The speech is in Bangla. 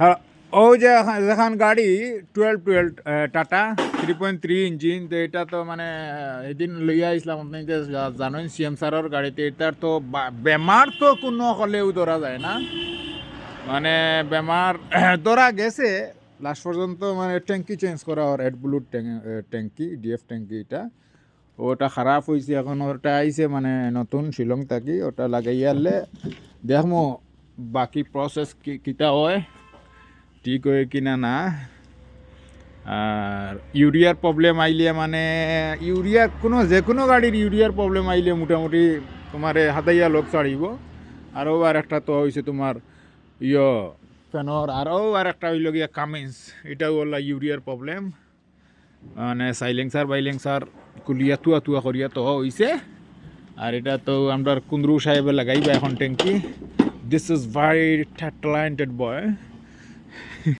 হ্যাঁ, ও যে যেখান গাড়ি 12 টাটা 3.3 ইঞ্জিন, তো এটা তো মানে এদিন লইয়া আসলাম, আপনি যে জানেন সিএম স্যারের গাড়িতে, এটার তো বেমার তো কোনো হলেও ধরা যায় না, মানে বেমার ধরা গেছে লাস্ট পর্যন্ত, মানে ট্যাঙ্কি চেঞ্জ করা ওর অ্যাডব্লুর ট্যাঙ্কি ডিএফ ট্যাঙ্কি, এটা ওটা খারাপ হয়েছে, এখন ওটা আইছে মানে নতুন শিলং থাকি, ওটা লাগাইয়া আনলে দেখমো বাকি প্রসেস কিটা হয়, ঠিক হয় কিনা না। আর ইউরিয়ার প্রবলেম আইলে মানে ইউরিয়ার যে কোনো গাড়ির ইউরিয়ার প্রবলেম আইলে মোটামুটি তোমার হাতাইয়া লোক ছাড়িব। আরও আর একটা তো হয়েছে তোমার ফ্যানর, আরও আর একটা হইল গিয়া কামিন্স, এটাও হল ইউরিয়ার প্রবলেম, মানে বাইলেন্সার কুলিয়া তুয়া করিয়া তো হয়েছে। আর এটা তো আমরা কুন্দ্রু সাহেবে লাগাইবা এখন ট্যাঙ্কি। This is very talented boy.